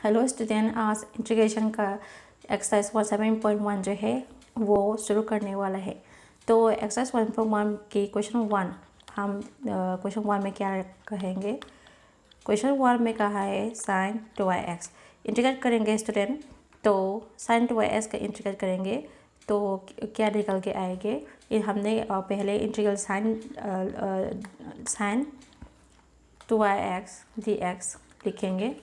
Hello student, आज integration का exercise 17.1 जो है वो शुरू करने वाला है। तो एक्सरसाइज 1.1 की क्वेश्चन 1 हम क्वेश्चन 1 में क्या कहेंगे। क्वेश्चन 1 में कहा है sin 2x इंटीग्रेट करेंगे स्टूडेंट। तो sin 2x का इंटीग्रेट करेंगे तो क्या निकल के आएंगे। ये हमने पहले इंटीग्रल sin 2x dx लिखेंगे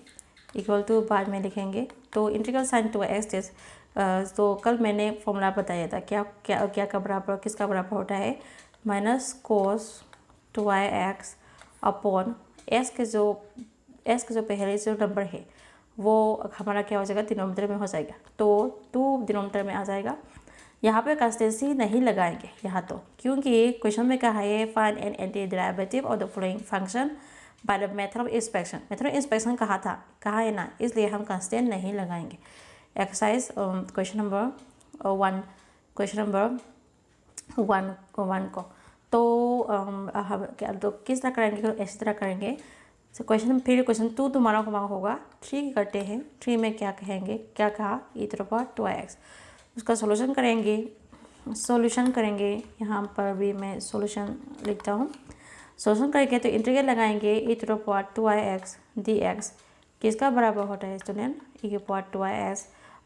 इक्वल टू बाद में लिखेंगे। तो इंटीग्रल sin 2x तो कल मैंने फॉर्मूला बताया था क्या क्या क्या का बराबर किसका बराबर होता है, minus cos 2x upon s के जो पहले जो नंबर है वो हमारा क्या हो जाएगा, डिनोमिनेटर में हो जाएगा। तो 2 डिनोमिनेटर में आ जाएगा। यहाँ पे कंस्टेंसी नहीं लगाएंगे यहाँ तो, क्योंकि क्वेश्चन में कहा है find an anti derivative of the following function by the method of inspection. Method of inspection कहा है ना, इसलिए हम कंस्टेंट नहीं लगाएंगे। एक्सरसाइज क्वेश्चन नंबर 1 को तो किस तरह करेंगे, तो इस तरह करेंगे। फिर क्वेश्चन 2 तुम्हारा होगा 3 करते हैं। 3 में क्या कहेंगे, क्या कहा e⁻²x, उसका सॉल्यूशन करेंगे। यहाँ पर भी मैं सॉल्यूशन लिखता हूँ। सॉल्यूशन करके तो इंटीग्रल लगाएंगे e⁻²x dx किसका बराबर होता है student, e⁻²x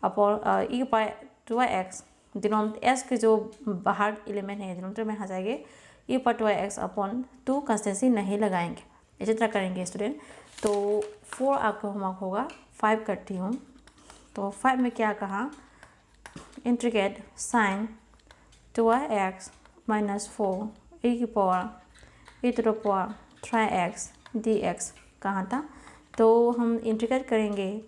upon e⁻²x denominator s के जो बाहर एलिमेंट है डिनोमिनेटर में आ जाएंगे e⁻²x अपॉन 2 कंस्टेंसी नहीं लगाएंगे। इसी तरह करेंगे स्टूडेंट। तो 4 आपका होमवर्क होगा। 5 करती हूँ। तो 5 में क्या कहा, integrate sin 2x minus 4 e⁻3x dx कहाँ था। तो हम इंटीग्रेट करेंगे,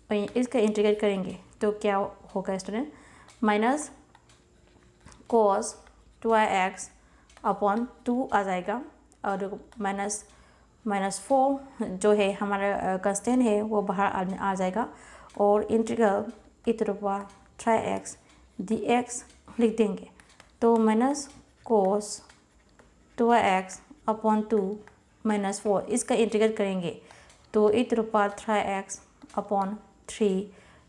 इसका इंटीग्रेट करेंगे तो क्या होगा student, minus cos 2x upon 2 आ जाएगा और माइनस 4 जो है हमारा कंस्टेंट है वो बाहर आ जाएगा और इंटीग्रल e⁻3x dx लिख देंगे। तो minus cos 2x upon 2 minus 4 इसका इंटीग्रेट करेंगे तो e⁻3x अपॉन 3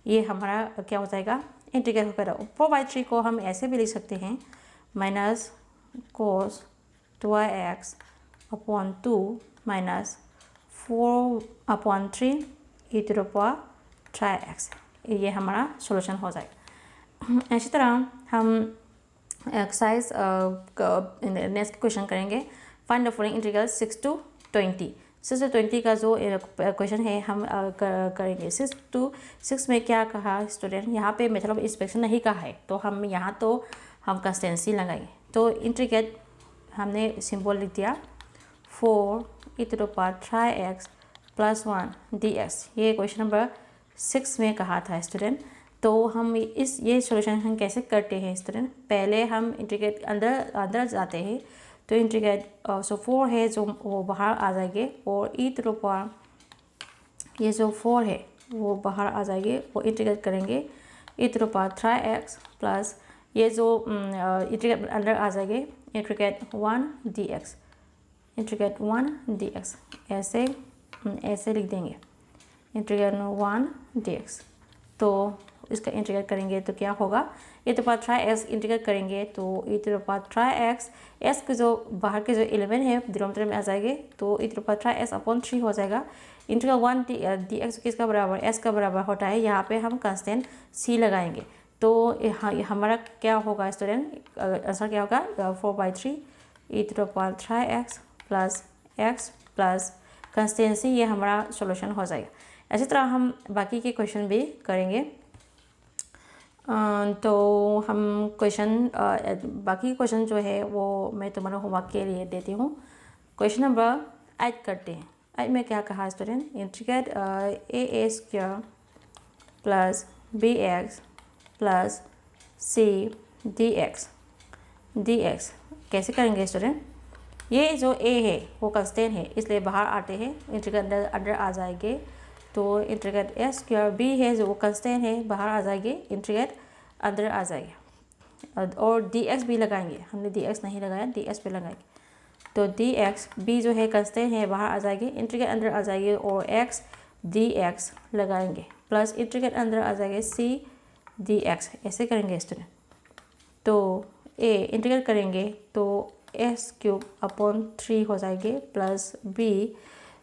ये हमारा क्या हो जाएगा, इंटीग्रेट होकर 4/3 को हम ऐसे भी लिख सकते हैं, minus cos 2x upon 2 minus 4 upon 3 e⁻3x, ये हमारा सॉल्यूशन हो जाएगा। इसी तरह हम एक्सरसाइज नेक्स्ट क्वेश्चन करेंगे। Find the following integral 6 to 20। 6 to 20 का जो क्वेश्चन है हम करेंगे। 6 में क्या कहा स्टूडेंट, यहाँ पे मेथड ऑफ इंस्पेक्शन नहीं कहा है तो हम यहाँ तो हम कंस्टेंसी लगाएंगे। तो इंटीग्रेट हमने सिंबल लिख दिया 4 e⁻3x प्लस 1 dx, ये क्वेश्चन नंबर 6 में कहा था स्टूडेंट। तो हम ये सॉल्यूशन हम कैसे करते हैं स्टूडेंट, पहले हम इंटीग्रेट अंदर जाते हैं। तो इंटीग्रेट 4 है जो वो बाहर आ जाएंगे और ये जो 4 है वो बाहर आ जाएंगे, वो इंटीग्रेट करेंगे e⁻3x प्लस ये जो इंटीग्रेट अंदर आ जाएंगे इंटीग्रेट 1 dx ऐसे लिख देंगे इंटीग्रेट 1 dx। तो इसका इंटीग्रेट करेंगे तो क्या होगा, e⁻3x इंटीग्रेट करेंगे तो e⁻3x s के जो बाहर के जो एलिमेंट है डिनोमिनेटर में आ जाएंगे तो e⁻3x अपॉन 3 हो जाएगा। इंटीग्रल 1 dx किसका बराबर, s का बराबर होता है। यहाँ पे हम कांस्टेंट c लगाएंगे तो हमारा क्या होगा स्टूडेंट, आंसर क्या होगा 4/3 e⁻3x plus x plus constant C, ये हमारा सॉल्यूशन हो जाएगा। इसी तरह हम बाकी के क्वेश्चन भी करेंगे। तो हम बाकी क्वेश्चन जो है वो मैं तुम्हारे होमवर्क के लिए देती हूँ। क्वेश्चन नंबर 8 करते हैं। 8 में क्या कहा student, integrate a² plus bx plus c dx कैसे करेंगे स्टूडेंट। ये जो a है वो कंस्टेंट है इसलिए बाहर आते हैं, इंटीग्रेट अंदर आ जाएंगे। तो इंटीग्रेट a² b है जो वो कंस्टेंट है बाहर आ जाएंगे, इंटीग्रेट अंदर आ जाएगा और dx भी लगाएंगे। हमने dx नहीं लगाया, dx पे लगाएंगे। तो dx b जो है कंस्टेंट है बाहर आ जाएंगे, इंटीग्रेट अंदर आ जाएंगे और x dx लगाएंगे। प्लस इंटीग्रेट अंदर आ जाएगा सी डी एक्स, ऐसे करेंगे स्टूडेंट। तो ए इंटीग्रेट करेंगे तो एक्स क्यूब अपॉन 3 हो जाएगी, प्लस बी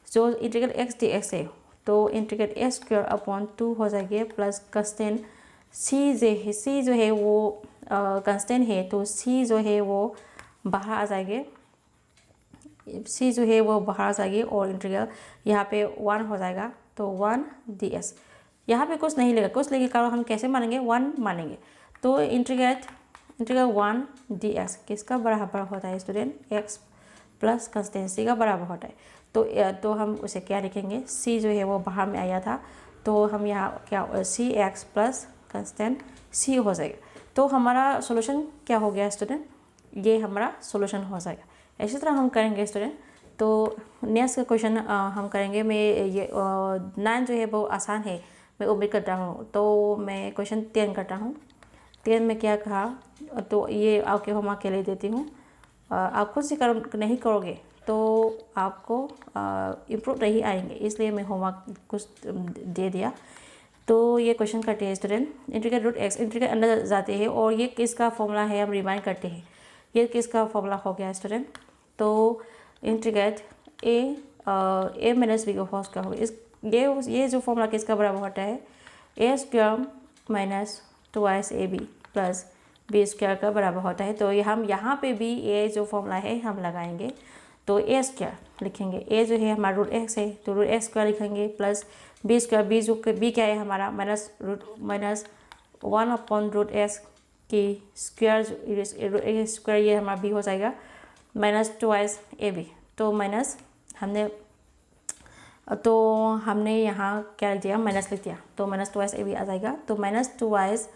जो इंटीग्रेट एक्स डी एक्स है तो इंटीग्रेट एक्स स्क्वायर अपॉन 2 हो जाएगी, प्लस कंस्टेंट सी जो है वो कंस्टेंट है तो सी जो है वो बाहर आ जाएगी, सी जो है वो बाहर आ जाएगी और इंटीग्रल यहाँ पे 1 हो जाएगा तो 1 डी एस। यहाँ पे कुछ नहीं लेगा, कुछ लेके कारण हम कैसे मानेंगे 1 मानेंगे। तो इंटीग्रल 1 डी एक्स किसका बराबर होता है स्टूडेंट, एक्स प्लस कंस्टेंसी का बराबर होता है। तो हम उसे क्या लिखेंगे, सी जो है वो बाहर में आया था तो हम यहाँ क्या सी एक्स प्लस कंस्टेंट सी हो जाएगा। तो हमारा सोल्यूशन क्या हो गया स्टूडेंट, ये हमारा सोल्यूशन हो जाएगा। इसी तरह हम करेंगे स्टूडेंट। तो नेक्स्ट क्वेश्चन हम करेंगे। मैं ये 9 जो है वो आसान है, मैं उम्मीद करता हूँ। तो मैं क्वेश्चन 10 करता हूँ। 10 में क्या कहा, तो ये आपके होमवर्क के लिए देती हूँ। आप खुद से नहीं करोगे तो आपको इम्प्रूव नहीं आएंगे, इसलिए मैं होमवर्क कुछ दे दिया। तो ये क्वेश्चन करते हैं student. Integrate root x, integrate अंदर जाते हैं और ये किसका फॉर्मूला है हम रिमाइंड करते हैं। ये किसका फॉर्मूला हो गया स्टूडेंट, तो इंटीग्रेट ए माइनस बी का होल स्क्वायर होगा। ये जो फॉर्मूला किसका बराबर होता है, A square minus twice A B plus B square का बराबर होता है। तो हम यहाँ पे भी ए जो फॉर्मूला है हम लगाएंगे। तो ए स्क्वायर लिखेंगे, ए जो है हमारा रूट एक्स है तो रूट एक्स स्क्वायर लिखेंगे, प्लस बी स्क्वायर, बी क्या है हमारा माइनस 1 अपॉन रूट एक्स की स्क्वायर स्क्वायर, ये हमारा बी हो जाएगा माइनस ट्वाइस ए बी। तो माइनस हमने यहाँ क्या लिख दिया, माइनस लिख दिया, तो माइनस ट्वाइस ए बी आ जाएगा। तो माइनस ट्वाइस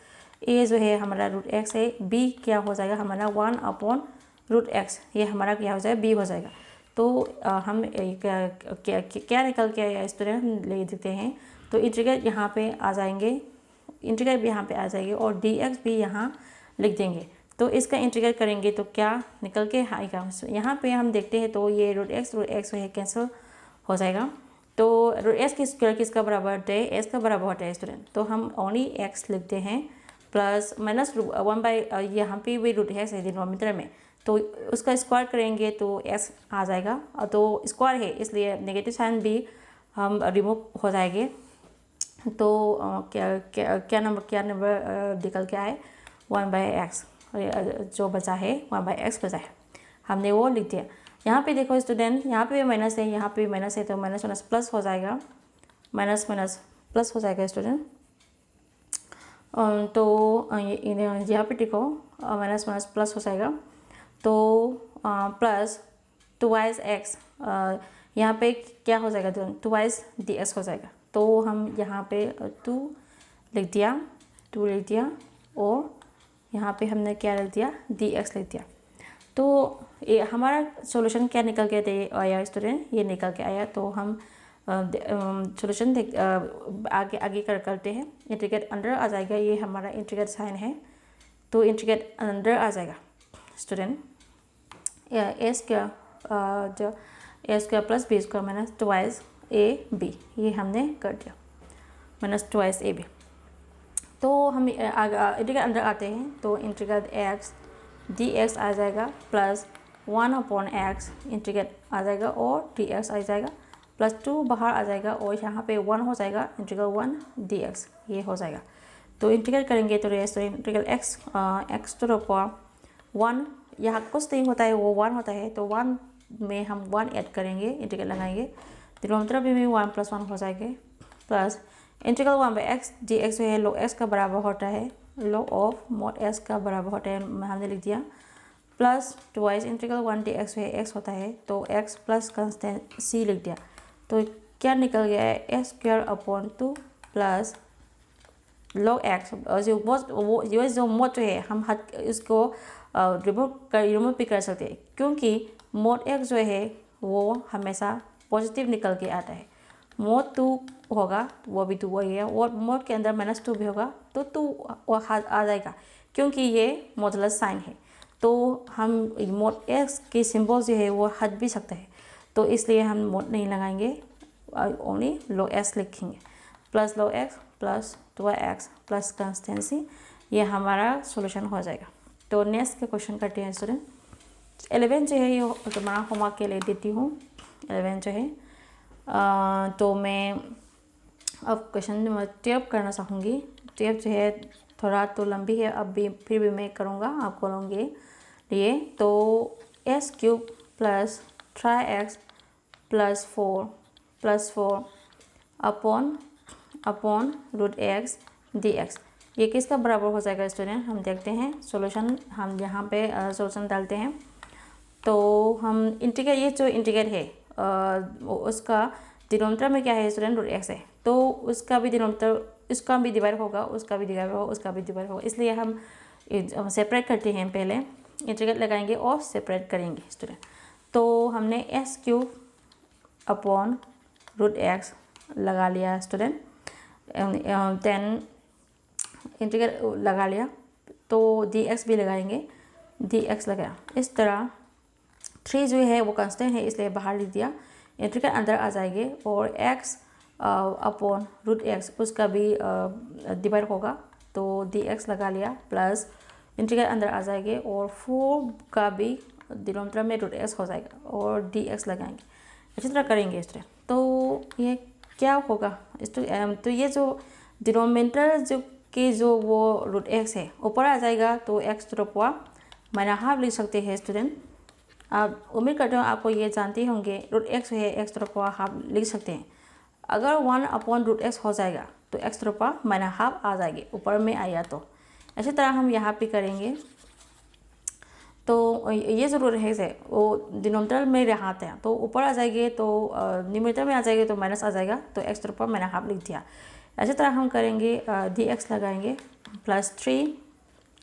ए जो है हमारा रूट एक्स है, बी क्या हो जाएगा हमारा 1 अपॉन रूट एक्स, ये हमारा क्या हो जाएगा बी हो जाएगा। तो हम क्या निकल के आया स्टूडेंट हम ले देते हैं। तो इंटीग्रेट यहाँ पे आ जाएंगे, इंटीग्रेट भी यहाँ पे आ जाएंगे और डी एक्स भी यहाँ लिख देंगे। तो इसका इंटीग्रेट करेंगे तो क्या निकल के आएगा, यहाँ पे हम देखते हैं तो ये रूट एक्स जो है कैंसिल हो जाएगा। तो रूट एक्स की स्क्वायर किसका बराबर होता है, एक्स का बराबर होता है स्टूडेंट। तो हम ओनली एक्स लिखते हैं, प्लस माइनस 1 बाई यहाँ पे भी रूट एक्स है डिनोमिनेटर में, तो उसका स्क्वायर करेंगे तो एक्स आ जाएगा। तो स्क्वायर है इसलिए नेगेटिव साइन भी हम रिमूव हो जाएंगे। तो क्या नंबर निकल के आए 1 बाई एक्स, जो बचा है 1 बाई एक्स बचा है, हमने वो लिख दिया। यहाँ पे देखो स्टूडेंट, यहाँ पे माइनस है, यहाँ पे माइनस है, तो माइनस माइनस प्लस हो जाएगा, माइनस माइनस प्लस हो जाएगा स्टूडेंट। तो यहाँ पे देखो माइनस माइनस प्लस हो जाएगा। तो प्लस ट्वाइस एक्स, यहाँ पे क्या हो जाएगा, ट्वाइस डी एक्स हो जाएगा। तो हम यहाँ पे 2 लिख दिया और यहाँ पे हमने क्या लिख दिया, डी एक्स लिख दिया। तो ये हमारा सॉल्यूशन क्या निकल के आया स्टूडेंट, ये निकल के आया। तो हम सॉल्यूशन आगे करते हैं। इंटीग्रेट अंडर आ जाएगा, ये हमारा इंटीग्रेट साइन है तो इंटीग्रेट अंडर आ जाएगा स्टूडेंट। ए स्क्वायर जो A square plus B square minus twice A B, ये हमने कर दिया माइनस ट्वाइस ए बी। तो हम इंटीग्रेट अंदर आते हैं तो इंटीग्रेट एक्स डी एक्स आ जाएगा, प्लस 1 अपॉन एक्स इंटीग्रेट आ जाएगा और डी एक्स आ जाएगा, प्लस 2 बाहर आ जाएगा और यहाँ पे 1 हो जाएगा, इंटीग्रल 1 डी एक्स ये हो जाएगा। तो इंटीग्रेट करेंगे तो integral x to the power 1, यहाँ कुछ नहीं होता है वो 1 होता है, तो 1 में हम 1 ऐड करेंगे, इंटीग्रल लगाएंगे, डिनोमिनेटर में 1 प्लस 1 हो जाएगा, plus integral 1 by x d x जो है log x का बराबर होता है, log ऑफ mod x का बराबर होता है, हमने लिख दिया, plus twice integral 1 d x जो है x होता है, तो x प्लस कंस्टेंट c लिख दिया। तो क्या निकल गया है, x square upon 2 plus log x, जो मोड जो है हम इसको रिमूव भी कर सकते हैं, क्योंकि मोड x जो है वो हमेशा पॉजिटिव निकल के आता है। मोड 2 होगा वो भी 2 वही है, और मोड के अंदर -2 भी होगा तो 2 आ जाएगा, क्योंकि ये मॉडुलस साइन है। तो हम मोड x की सिंबल जो है वो हट भी सकता है, तो इसलिए हम मोड नहीं लगाएंगे, ओनली log x लिखेंगे, plus log x plus 2x plus constant C, ये हमारा सॉल्यूशन हो जाएगा। तो नेक्स्ट के क्वेश्चन करते हैं स्टूडेंट। 11 जो है ये तुम्हारा होमवर्क के लिए देती हूँ। 11 जो है तो मैं अब क्वेश्चन नंबर 12 करना चाहूँगी। 12 जो है थोड़ा तो लंबी है, अब भी फिर भी मैं करूँगा आपको लूँगी लिए। तो s³ plus 3x plus 4 upon root x dx, ये किसका बराबर हो जाएगा स्टूडेंट? हम देखते हैं सॉल्यूशन। हम यहाँ पे सॉल्यूशन डालते हैं। तो हम इंटीग्रेट, ये जो इंटीग्रेट है उसका डिनोमिनेटर में क्या है स्टूडेंट? रूट x है। तो उसका भी डिनोमिनेटर, इसका भी डिवाइड होगा, उसका भी डिवाइड होगा, उसका भी डिवाइड होगा, इसलिए हम सेपरेट करते हैं। पहले इंटीग्रेट लगाएंगे और सेपरेट करेंगे स्टूडेंट। तो हमने s³ अपॉन रूट x लगा लिया स्टूडेंट, देन इंटीग्रेट लगा लिया, तो dx भी लगाएंगे, dx लगाया। इस तरह 3 जो है वो कांस्टेंट है इसलिए बाहर लिख दिया, इंटीग्रेट अंदर आ जाएंगे और x अपॉन रूट x उसका भी डिवाइड होगा, तो dx लगा लिया, प्लस इंटीग्रेट अंदर आ जाएंगे और 4 का भी डिनोमिनेटर में रूट x हो जाएगा और dx लगाएंगे। इसी तरह करेंगे इस तरह। तो ये क्या होगा तो ये जो डिनोमिनेटर जो वो रूट x है ऊपर आ जाएगा, तो x to the power minus half लिख सकते हैं स्टूडेंट। आप उम्मीद करते हो आपको ये जानते होंगे, रूट x है x to the power half लिख सकते हैं। अगर 1 अपॉन रूट x हो जाएगा तो x to the power minus half आ जाएगी, ऊपर में आया तो। इसी तरह हम यहाँ पे करेंगे। तो ये जो रूट x है वो डिनोमिनेटर में रहता है, तो ऊपर आ जाएंगे, तो न्यूमरेटर में आ जाएंगे तो माइनस आ जाएगा, तो x to the power minus half लिख दिया। इसी तरह हम करेंगे, dx लगाएंगे, प्लस 3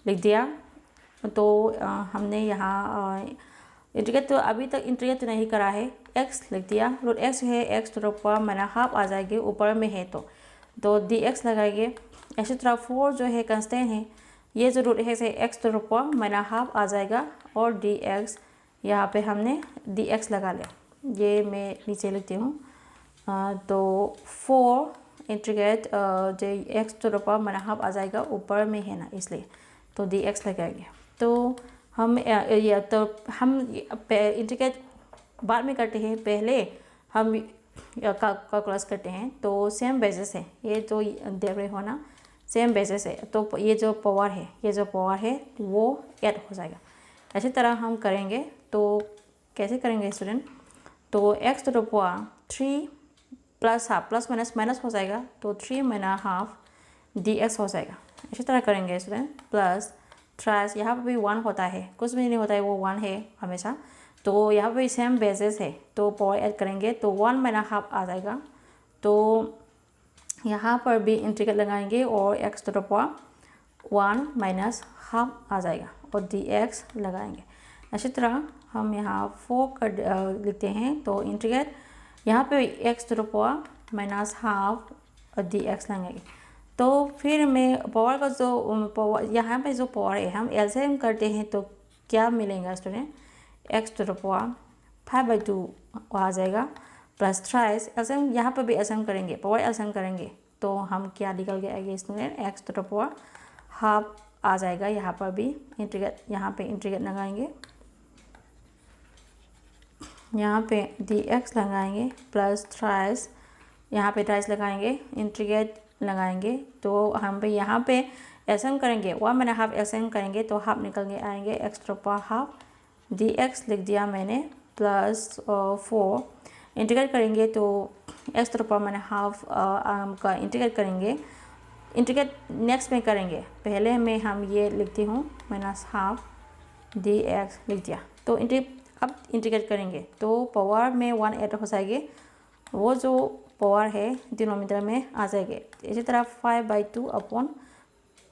लिख दिया। तो हमने यहाँ इंटीग्रेट तो अभी तक इंटीग्रेट तो नहीं करा है, x लिख दिया। रूट x है x to the power minus half आ जाएगी, ऊपर में है तो dx लगाएंगे। इसी तरह 4 जो है कांस्टेंट है, ये जो रूट x है x to the power minus half आ जाएगा और dx, यहाँ पे हमने dx लगा लिया। ये मैं नीचे लिखती हूँ। तो 4 इंटीग्रेट जो x to the power minus half आ जाएगा, ऊपर में है ना इसलिए, तो dx लगाएंगे। तो हम इंटीग्रेट बाद में करते हैं, पहले हम कैलकुलेट करते हैं। तो सेम बेसिस है, ये जो देख रहे हो ना, सेम बेसिस है, तो ये जो पावर है वो ऐड हो जाएगा। इसी तरह हम करेंगे। तो कैसे करेंगे स्टूडेंट? तो x to the power 3 plus half, plus minus हो जाएगा, तो 3 माइनस हाफ dx हो जाएगा। इसी तरह करेंगे स्टूडेंट, प्लस ट्राइस, यहाँ पर भी 1 होता है, कुछ भी नहीं होता है, वो 1 है हमेशा। तो यहाँ पर भी सेम बेसिस है, तो पावर ऐड करेंगे तो 1 माइनस हाफ आ जाएगा। तो यहाँ पर भी इंटीग्रेट लगाएंगे और x to the power 1 minus half आ जाएगा और dx लगाएंगे। इसी तरह हम यहाँ 4 कर लिखते हैं, तो इंटीग्रेट यहाँ पे x to the power minus half और dx लगाएंगे। तो फिर मैं पावर का जो पावर यहाँ पे जो पावर है हम एलसीएम करते हैं, तो क्या मिलेगा student? x to the power 5/2 आ जाएगा, प्लस थ्राइस एलसीएम, यहाँ पर भी एलसीएम करेंगे, पावर एलसीएम करेंगे, तो हम क्या निकल के आएंगे student? x to the power half आ जाएगा। यहाँ पर भी इंटीग्रेट, यहाँ पे इंटीग्रेट लगाएंगे, यहाँ पे dx लगाएंगे, प्लस थ्राइस, यहाँ पे थ्राइस लगाएंगे, इंटीग्रेट लगाएंगे। तो हम पे यहाँ पे एलसीएम करेंगे, 1 माइनस हाफ एलसीएम करेंगे तो हाफ निकल के आएंगे, x to the power half, dx लिख दिया मैंने, प्लस 4 इंटीग्रेट करेंगे, तो x to the power minus half का इंटीग्रेट करेंगे। इंटीग्रेट नेक्स्ट में करेंगे, पहले में हम ये लिखती हूँ माइनस हाफ dx लिख दिया। तो अब इंटीग्रेट करेंगे तो पावर में 1 ऐड हो जाएगी, वो जो पावर है डिनोमिनेटर में आ जाएगी। इसी तरह 5/2 अपॉन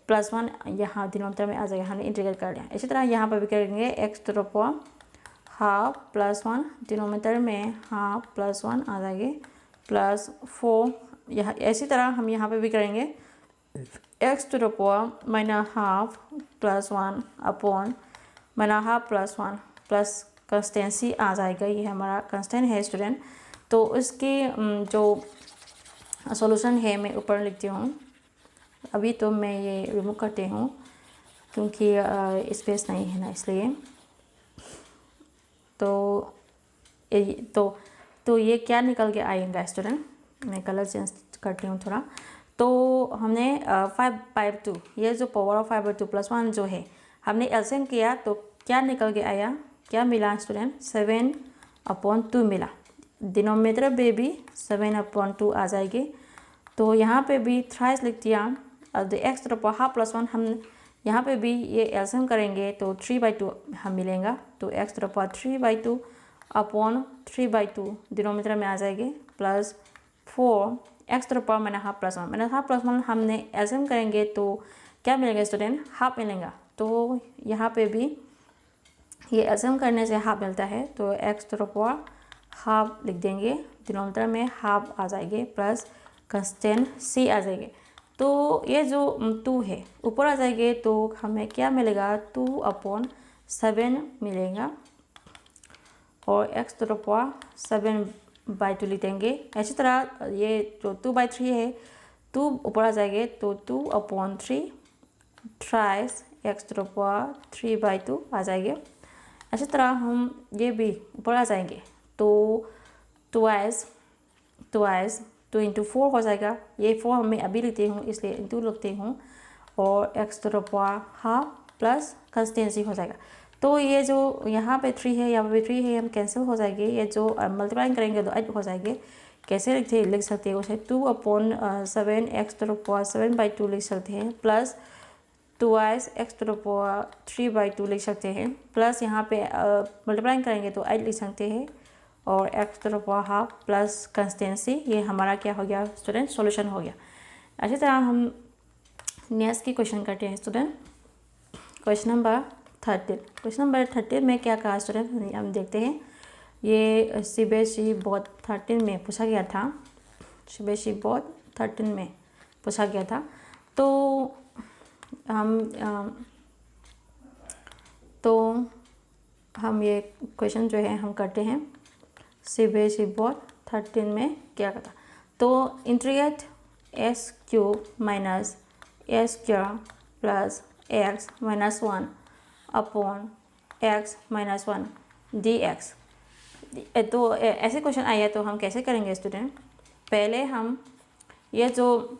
प्लस 1 यहाँ डिनोमिनेटर में आ जाएगा, हमने इंटीग्रेट कर लिया। इसी तरह यहाँ पर भी करेंगे, x to the power half plus 1 denominator में हाफ प्लस 1 आ जाएगी, प्लस 4 यहाँ। इसी तरह हम यहाँ पे भी करेंगे, x to the power minus half plus 1 upon minus half plus 1 plus constancy आ जाएगा। ये हमारा कंस्टेंट है स्टूडेंट। तो इसकी जो सॉल्यूशन है मैं ऊपर लिखती हूँ, अभी तो मैं ये रिमूव करती हूँ क्योंकि स्पेस नहीं है ना, इसलिए तो ये क्या निकल के आएगा स्टूडेंट, मैं कलर चेंज करती हूँ थोड़ा। तो हमने 5/2 ये जो पावर ऑफ 5/2 + 1 जो है हमने एलसीएम किया तो क्या निकल के आया, क्या मिला स्टूडेंट, 7/2 मिला। डिनोमिनेटर पे भी 7/2 आ जाएगी। तो यहाँ पे भी थ्राइस लिख दिया। अब x to the power half + 1 हम यहाँ पे भी ये एलसीएम करेंगे तो 3/2 हम मिलेगा। तो x to the power 3/2 upon 3/2 denominator में आ जाएगी plus 4 x to the power मैंने हाफ + 1 मैंने हाफ + 1 हमने एलसीएम करेंगे तो क्या मिलेगा स्टूडेंट, हाफ मिलेगा। तो यहाँ पे भी ये एलसीएम करने से हाफ मिलता है तो x to the power half लिख देंगे, डिनोमिनेटर में हाफ आ जाएगी प्लस कंस्टेंट c आ जाएगी। तो ये जो 2 है ऊपर आ जाएगी तो हमें क्या मिलेगा, 2/7 मिलेगा और x टू द पावर 7/2 लिख देंगे। इसी तरह ये जो 2/3 है 2 ऊपर आ जाएंगे तो 2/3 thrice x to the power 3/2 आ जाएंगे। इसी तरह हम ये भी ऊपर आ जाएंगे तो ट्वाइस 2 × 4 हो जाएगा। ये 4 मैं अभी लिखती हूँ इसलिए इंटू लिखती हूँ और x to the power half plus constant C हो जाएगा। तो ये जो यहाँ पे 3 है यहाँ पे 3 है हम कैंसिल हो जाएगी। ये जो मल्टीप्लाइंग करेंगे तो 8 हो जाएंगे। कैसे लिख सकते हैं उसे, 2/7 x टू द पावर 7/2 लिख सकते हैं plus 2 x to the power 3/2 लिख सकते हैं प्लस यहाँ पे मल्टीप्लाइंग करेंगे तो 8 लिख सकते हैं और x to the power half plus constant C. ये हमारा क्या हो गया स्टूडेंट, सॉल्यूशन हो गया। अच्छी तरह हम नेक्स्ट की क्वेश्चन करते हैं स्टूडेंट। क्वेश्चन नंबर 13 में क्या कहा स्टूडेंट, हम देखते हैं। ये CBSE बोर्ड 13 में पूछा गया था, CBSE बोर्ड 13 में पूछा गया था। तो हम ये क्वेश्चन जो है हम करते हैं। CBSE बोर्ड 13 में क्या करता, तो integrate x³ minus s² plus x minus 1 upon x minus 1 dx। तो ऐसे क्वेश्चन आया तो हम कैसे करेंगे स्टूडेंट, पहले हम ये जो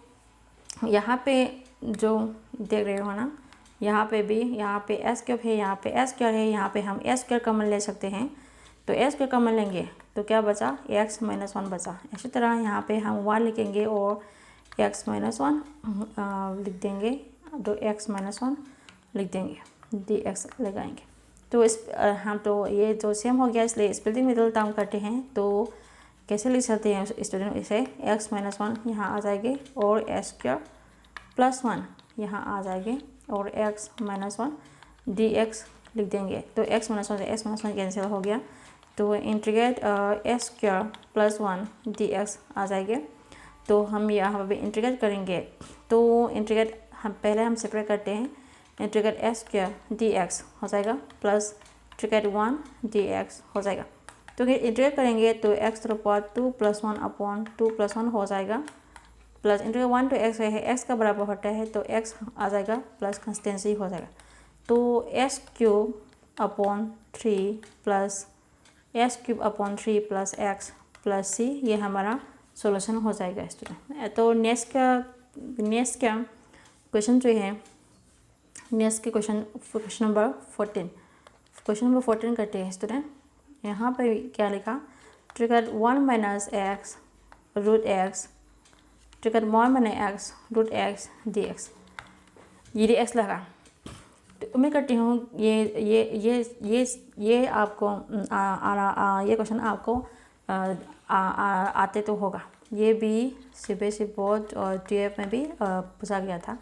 यहाँ पे जो देख रहे हो ना, यहाँ पे भी यहाँ पे s³ है, यहाँ पे s² है, यहाँ पे हम s² कॉमन ले सकते हैं। तो s² कॉमन लेंगे तो क्या बचा, x माइनस 1 बचा। इसी तरह यहाँ पे हम 1 लिखेंगे और x माइनस 1 लिख देंगे, तो x माइनस 1 लिख देंगे, dx लगाएंगे। तो हम तो ये जो सेम हो गया इसलिए स्प्लिटिंग मिडिल टर्म करते हैं। तो कैसे लिख सकते हैं स्टूडेंट, इसे x माइनस 1 यहाँ आ जाएगी और s² प्लस 1 यहाँ आ जाएगी और x माइनस 1 dx लिख देंगे। तो x माइनस 1 से x माइनस 1 कैंसिल हो गया तो इंटीग्रेट s² प्लस 1 dx आ जाएंगे। तो हम यहाँ पे इंटीग्रेट करेंगे तो इंटीग्रेट हम पहले हम सेपरेट करते हैं, इंटीग्रेट s² dx हो जाएगा प्लस इंटीग्रेट 1 dx हो जाएगा। तो इंटीग्रेट करेंगे तो x to the power 2 + 1 upon 2 + 1 हो जाएगा प्लस इंटीग्रेट 1 to x है, x का बराबर होता है तो x आ जाएगा प्लस कंस्टेंसी हो जाएगा। तो s³ upon 3 plus s³ upon 3 plus x plus c ये हमारा सॉल्यूशन हो जाएगा स्टूडेंट। तो नेक्स्ट का क्वेश्चन जो है, नेक्स्ट के क्वेश्चन नंबर 14 करते हैं स्टूडेंट। यहाँ पे क्या लिखा, ट्रिगर 1 माइनस x रूट x ट्रिगर 1 minus x root x dx। ये dx लगा तो उम्मीद करती हूँ ये आपको ये क्वेश्चन आपको आते तो होगा। ये भी CBSE बोर्ड और TF में भी पूछा गया था।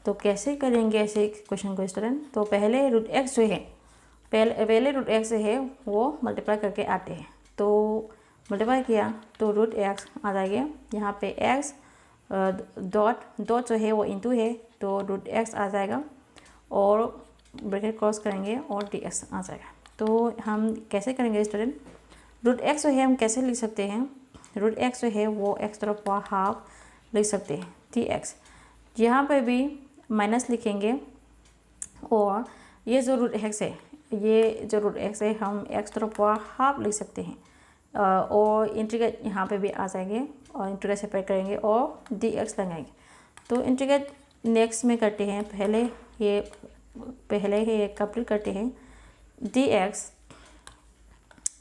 तो कैसे करेंगे ऐसे क्वेश्चन को स्टूडेंट, तो पहले रूट x जो है पहले रूट x है वो मल्टीप्लाई करके आते हैं। तो मल्टीप्लाई किया तो रूट x आ जाएगा, यहाँ पे x डॉट जो है वो इंटू है तो रूट x आ जाएगा और ब्रैकेट क्रॉस करेंगे और dx आ जाएगा। तो हम कैसे करेंगे स्टूडेंट, रूट x जो है हम कैसे लिख सकते हैं, रूट x जो है वो x to the power half लिख सकते हैं dx। यहाँ पे भी माइनस लिखेंगे और ये जो रूट एक्स है, ये जो रूट एक्स है हम x to the power half लिख सकते हैं। और इंटीग्रेट यहाँ पे भी आ जाएंगे और इंटीग्रेट सेपरेट करेंगे और डी एक्स लगाएंगे। तो इंटीग्रेट नेक्स्ट में करते हैं, पहले ही कंप्लीट करते हैं। डी एक्स,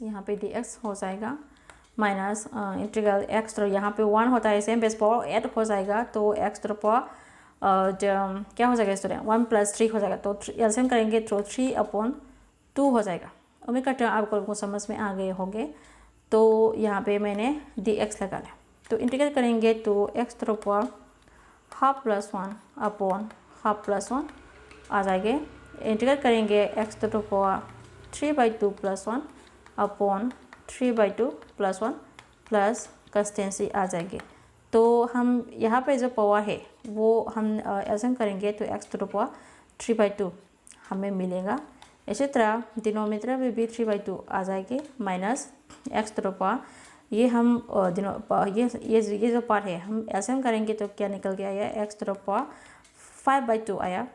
यहाँ पे डी एक्स हो जाएगा माइनस इंटीग्रल एक्स तो यहाँ पे 1 होता है, सेम बेस पावर 8 हो जाएगा। तो एक्स टू द पावर क्या हो जाएगा स्टूडेंट, 1 + 3 हो जाएगा। तो एलसीएम करेंगे तो 3/2 हो जाएगा। उम्मीद करते हैं आप लोगों को समझ में आ गए होंगे। तो यहाँ पे मैंने डी एक्स लगा लिया। तो इंटीग्रेट करेंगे तो x to the power half + 1/हाफ + 1 आ जाएंगे। इंटीग्रेट करेंगे X to the power 3/2 + 1/3/2 + 1 plus constancy आ जाएंगे। तो हम यहाँ पे जो पावर है वो हम एलसीएम करेंगे तो एक्स टू द पावर 3/2 हमें मिलेगा। इसी तरह डिनोमिनेटर में भी 3/2 आ जाएगी minus x to the power, ये हम ये जो पार्ट है हम एलसीएम करेंगे तो क्या निकल के आया, एक्स टू द पावर 5/2 आया।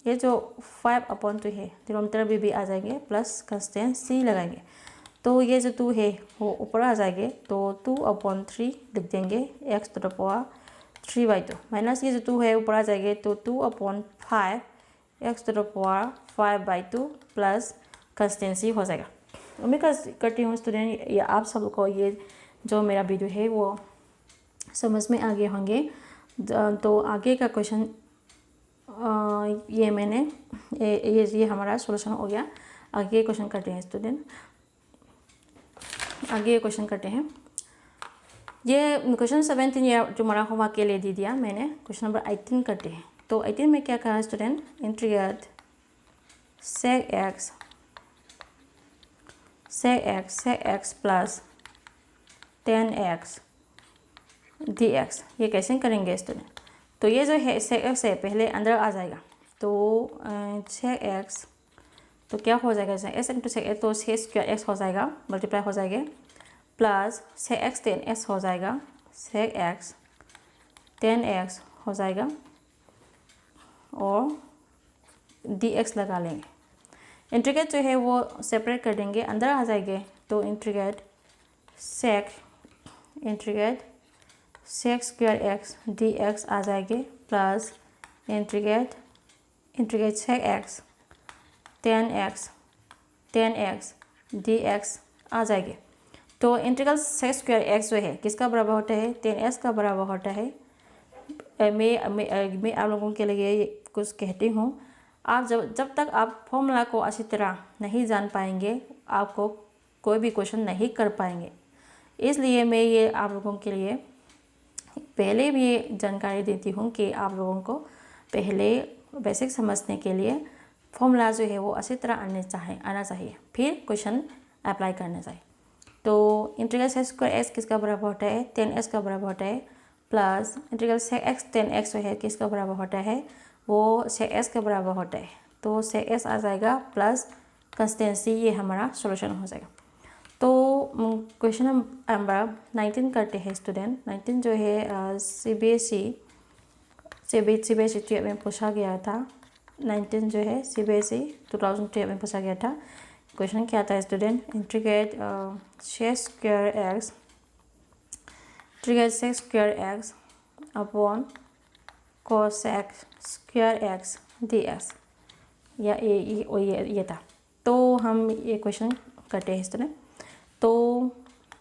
ये जो 5/2 है डिनोमिनेटर में भी आ जाएंगे प्लस कंस्टेंसी लगाएंगे। तो ये जो 2 है वो ऊपर आ जाएंगे तो 2/3 लिख देंगे x to the power 3/2 minus ये जो 2 है ऊपर आ जाएंगे तो 2/5 x to the power 5/2 plus constant C हो जाएगा। उम्मीद करती हूँ स्टूडेंट ये आप सबको ये जो मेरा वीडियो है वो समझ में आ गए होंगे। तो आगे का क्वेश्चन ये हमारा सॉल्यूशन हो गया। आगे क्वेश्चन करते हैं स्टूडेंट, आगे क्वेश्चन करते हैं। ये क्वेश्चन 17 ये जो हमारा होमवर्क के लिए दे दिया मैंने। क्वेश्चन नंबर 18 करते हैं। तो 18 में क्या कहा student, integrate sec x plus 10x dx, ये कैसे करेंगे स्टूडेंट। तो ये जो है sec x है पहले अंदर आ जाएगा। तो sec x तो क्या हो जाएगा, s इंटू sec x तो sec² x हो जाएगा, मल्टीप्लाई हो जाएगा प्लस sec x 10x हो जाएगा, sec x 10x हो जाएगा और dx लगा लेंगे। इंटीग्रेट जो है वो सेपरेट कर देंगे, अंदर आ जाएंगे तो इंटीग्रेट sec² x dx आ जाएंगे plus integrate sec x 10x dx आ जाएंगे। तो इंटीग्रल sec² x जो है किसका बराबर होता है, 10x का बराबर होता है। मैं आप लोगों के लिए कुछ कहती हूँ, आप जब तक आप फॉर्मूला को अच्छी तरह नहीं जान पाएंगे आपको कोई भी क्वेश्चन नहीं कर पाएंगे। इसलिए मैं ये आप लोगों के लिए पहले भी ये जानकारी देती हूँ कि आप लोगों को पहले बेसिक समझने के लिए फॉर्मूला जो है वो अच्छी तरह आना चाहिए, फिर क्वेश्चन अप्लाई करना चाहिए। तो इंटीग्रल sec² x किसका बराबर होता है, 10x का बराबर होता है plus integral sec x 10x जो है किसका बराबर होता है, वो sec s का बराबर होता है। तो sec s आ जाएगा प्लस कंस्टेंसी, ये हमारा सॉल्यूशन हो जाएगा। तो क्वेश्चन नंबर 19 करते हैं स्टूडेंट। 19 जो है CBSE 12 में पूछा गया था। 19 जो है CBSE 2012 में पूछा गया था। क्वेश्चन क्या था student, integrate sec² x upon cos² x dx, या ये था। तो हम ये क्वेश्चन करते हैं स्टूडेंट। तो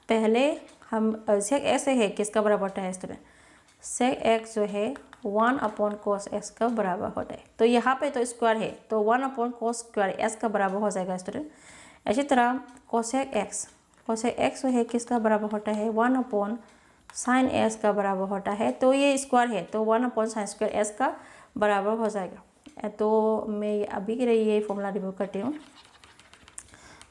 पहले हम sec x है किसका बराबर होता है स्टूडेंट, sec x जो है 1/cos x का बराबर होता है। तो यहाँ पे तो स्क्वायर है तो 1/cos² x का बराबर हो जाएगा स्टूडेंट। इसी तरह cosec x जो है किसका बराबर होता है, 1/sin x का बराबर होता है। तो ये स्क्वायर है तो 1/sin² x का बराबर हो जाएगा। तो मैं अभी के लिए ये फॉर्मूला रिव्यू करती हूँ।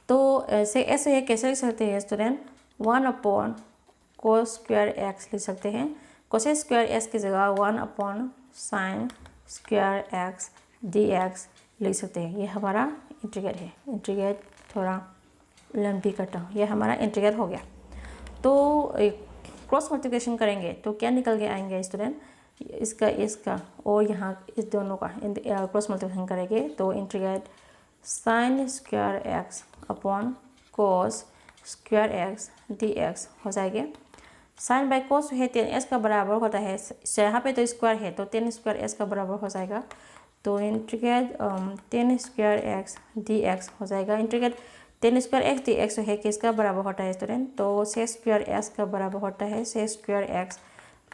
तो sec x है कैसे लिख सकते हैं स्टूडेंट, 1/cos² x लिख सकते हैं। cosec² x की जगह 1/sin² x dx लिख सकते हैं। ये हमारा इंटीग्रेट है। इंटीग्रेट थोड़ा लंबी करता हूँ, ये हमारा इंटीग्रेट हो गया। तो क्रॉस मल्टीप्लिकेशन करेंगे तो क्या निकल के आएंगे स्टूडेंट, इसका और यहाँ इस दोनों का क्रॉस मल्टीप्लिकेशन करेंगे तो integrate sine square x upon cos square x d x हो जाएगा। साइन बाई कोस है 10s का बराबर होता है, यहाँ पे तो स्क्वायर है तो 10 स्क्वायर s का बराबर हो जाएगा। तो integrate 10 square x d x हो जाएगा। Integrate 10 square x d x है किसका बराबर होता है स्टूडेंट, तो सेक स्क्वायर एस का बराबर होता है sec square x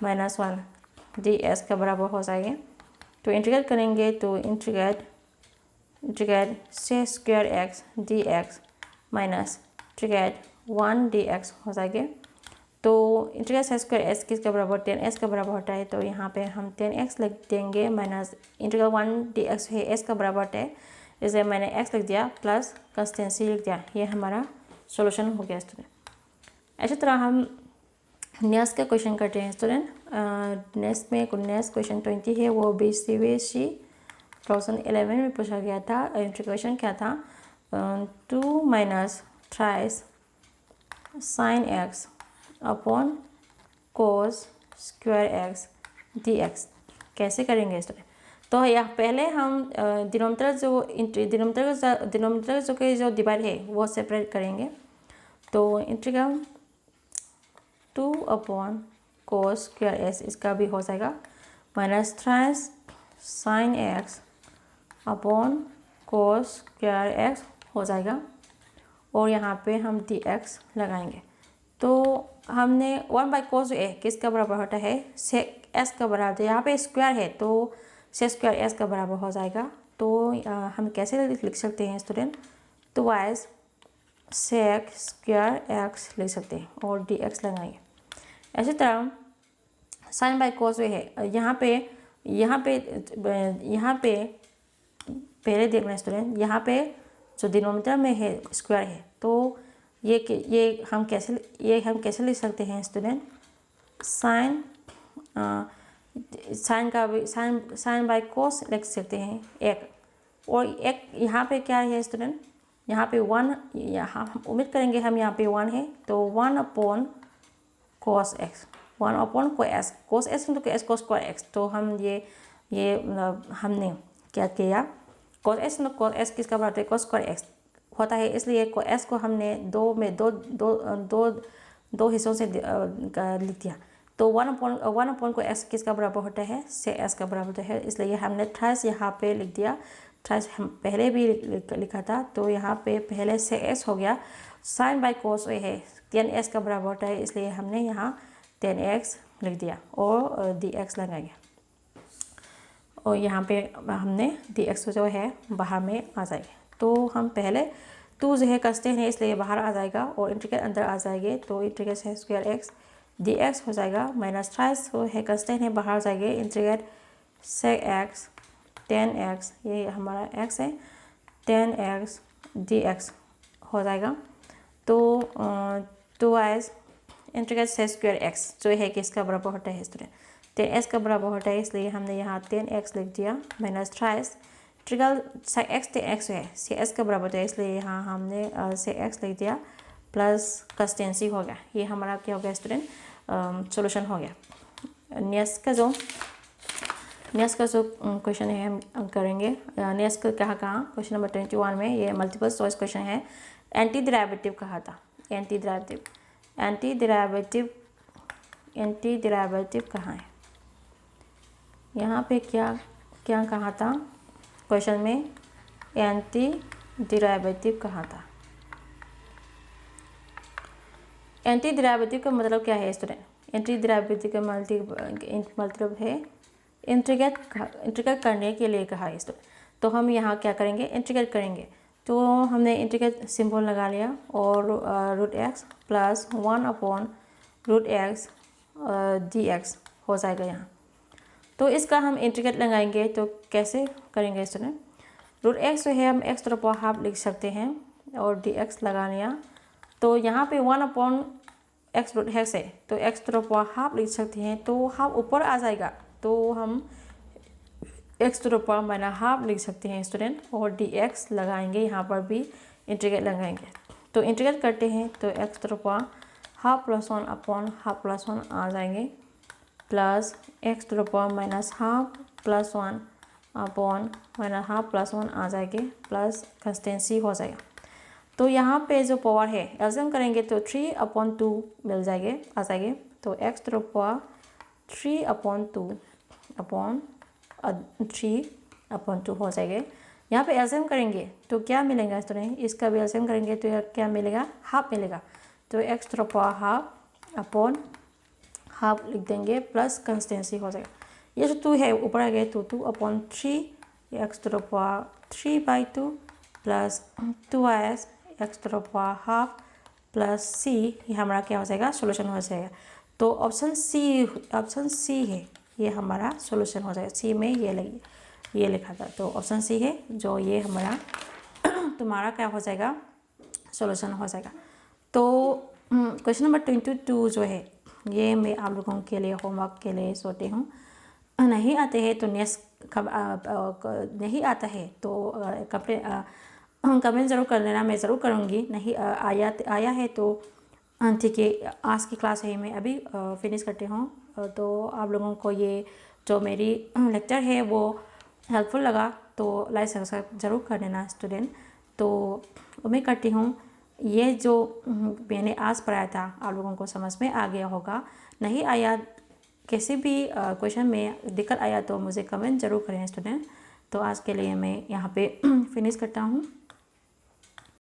minus 1 d s का बराबर हो जाएगा। तो इंटीग्रेट करेंगे तो integrate sec square x d x minus integrate 1 d x हो जाएगा। तो इंटीग्रेट सेक स्क्वायर एस किसका बराबर 10s का बराबर होता है, तो यहाँ पे हम 10x लिख देंगे माइनस इंटीग्रल 1 dx है s का बराबर होता है, इसलिए मैंने x लिख दिया प्लस कंस्टेंसी लिख दिया। ये हमारा सॉल्यूशन हो गया स्टूडेंट। इसी तरह हम नेक्स्ट का क्वेश्चन करते हैं स्टूडेंट। नेक्स्ट क्वेश्चन 20 है, वो CBSE 2011 में पूछा गया था। क्वेश्चन क्या था, 2 minus thrice sine x upon cos square x d x कैसे करेंगे स्टूडेंट। तो यह पहले हम डिनोमिनेटर जो डिवाइड है वो सेपरेट करेंगे। तो integral 2 upon cos square x इसका भी हो जाएगा minus thrice sine x upon cos square x हो जाएगा और यहाँ पे हम डी एक्स लगाएंगे। तो हमने 1 बाई कोस ए किसका बराबर होता है सेक एस का बराबर, तो यहाँ पे स्क्वायर है तो सेक स्क्वायर एस का बराबर हो जाएगा। तो हम कैसे लिख सकते हैं स्टूडेंट, तो वाइज सेक स्क्वायर एक्स लिख सकते हैं और डी एक्स लगाएंगे। इसी तरह साइन बाई कोस ए है, यहाँ पे पहले देखना स्टूडेंट, यहाँ पे जो डिनोमिनेटर में है स्क्वायर है तो ये हम कैसे लिख सकते हैं स्टूडेंट, साइन बाई कोस लिख सकते हैं एक, और एक यहाँ पे क्या है स्टूडेंट, यहाँ पे 1, यहाँ उम्मीद करेंगे हम यहाँ पे 1 है तो 1 upon cos x, 1 upon cos x तो एस कोस स्क्वायर एक्स। तो हम ये हमने क्या किया, कोस एक्स तो कोस एक्स किसका बराबर है कोस स्क्वायर एक्स होता है, इसलिए एस को हमने दो हिस्सों से लिख दिया। तो 1 अपॉन को एक्स किसका बराबर होता है से एस का बराबर होता है, इसलिए हमने थ्राइस यहाँ पे लिख दिया। थ्राइस हम पहले भी लिखा था तो यहाँ पे पहले से एस हो गया। साइन बाई कोस है 10s का बराबर होता है, इसलिए हमने यहाँ 10x लिख दिया और डी एक्स लगाएंगे और यहाँ पे हमने डी एक्स जो है बाहर में आ जाएगा। तो हम पहले 2 जो है कसते हैं इसलिए बाहर आ जाएगा और इंटीग्रेट अंदर आ जाएंगे, तो integrate sec square x d x हो जाएगा माइनस थ्राइस जो है कसते हैं बाहर जाएंगे, इंटीग्रेट सेक एक्स 10x ये हमारा x है 10x डी एक्स हो जाएगा। तो वाइज इंटीग्रेट सेक स्क्वायर एक्स जो है किसका बराबर होता है स्टूडेंट 10s का बराबर होता है, इसलिए हमने यहाँ 10x लिख दिया minus thrice integral sec x 10x है सी एस का बराबर है, इसलिए यहाँ हमने सेक एक्स लिख दिया प्लस कंस्टेंसी हो गया। ये हमारा क्या हो गया स्टूडेंट सॉल्यूशन हो गया। नेक्स्ट का जो क्वेश्चन है हम करेंगे। नेक्स्ट का कहाँ क्वेश्चन नंबर 21 में ये मल्टीपल चॉइस क्वेश्चन है। एंटी डेरिवेटिव कहा था, एंटी डेरिवेटिव कहाँ है, यहाँ पे क्या कहा था क्वेश्चन में, एंटी डेरिवेटिव कहा था। एंटी डेरिवेटिव का मतलब क्या है स्टूडेंट, एंटी डेरिवेटिव का मतलब है इंटीग्रेट करने के लिए कहा है स्टूडेंट। तो हम यहाँ क्या करेंगे इंटीग्रेट करेंगे, तो हमने इंटीग्रेट सिंबल लगा लिया और root x plus 1 upon root x d x हो जाएगा यहाँ। तो इसका हम इंटीग्रेट लगाएंगे तो कैसे करेंगे स्टूडेंट, रूट एक्स जो है हम एक्स तरफ हाफ लिख सकते हैं और डी एक्स लगा लिया। तो यहाँ पे 1 अपॉन एक्स रूट एक्स है तो एक्स तरफ हाफ लिख सकते हैं, तो हाफ ऊपर आ जाएगा तो हम एक्स तरफ माइनस हाफ लिख सकते हैं स्टूडेंट और डी एक्स लगाएंगे, यहाँ पर भी इंटीग्रेट लगाएंगे। तो इंटीग्रेट करते हैं तो एक्स तरफ हाफ प्लस 1 अपॉन हाफ प्लस 1 आ जाएंगे plus x to the power minus half plus 1 upon minus half plus 1 आ जाएगी, प्लस कंस्टेंसी हो जाएगा। तो यहाँ पे जो पावर है एल्सियम करेंगे तो 3/2 मिल जाएंगे आ जाएंगे। तो x to the power 3/2 upon 3/2 हो जाएंगे। यहाँ पे एल्सियम करेंगे तो क्या मिलेगा स्टूडेंट, इसका भी एल्सियम करेंगे तो यह क्या मिलेगा, हाफ मिलेगा। तो x to the power half upon half लिख देंगे, प्लस कंस्टेंसी हो जाएगा। ये जो 2 है ऊपर आ गए तो 2/3 X to the power 3/2 plus 2s X to the power half plus C, ये हमारा क्या हो जाएगा, सोल्यूशन हो जाएगा। तो ऑप्शन सी है ये हमारा सोल्यूशन हो जाएगा। सी में ये लिखा था, तो ऑप्शन सी है जो ये हमारा तुम्हारा क्या हो जाएगा, सोल्यूशन हो जाएगा। तो क्वेश्चन नंबर 22 जो है ये मैं आप लोगों के लिए होमवर्क के लिए सोचती हूँ। नहीं आते हैं तो नहीं आता है तो कमेंट ज़रूर कर लेना, मैं ज़रूर करूँगी। नहीं आया है तो ठीक है, आज की क्लास है मैं अभी फिनिश करती हूँ। तो आप लोगों को ये जो मेरी लेक्चर है वो हेल्पफुल लगा तो लाइक सब्सक्राइब ज़रूर कर देना स्टूडेंट। तो उम्मीद करती हूँ ये जो मैंने आज पढ़ाया था आप लोगों को समझ में आ गया होगा। नहीं आया, किसी भी क्वेश्चन में दिक्कत आया तो मुझे कमेंट ज़रूर करें स्टूडेंट। तो आज के लिए मैं यहाँ पे फिनिश करता हूँ।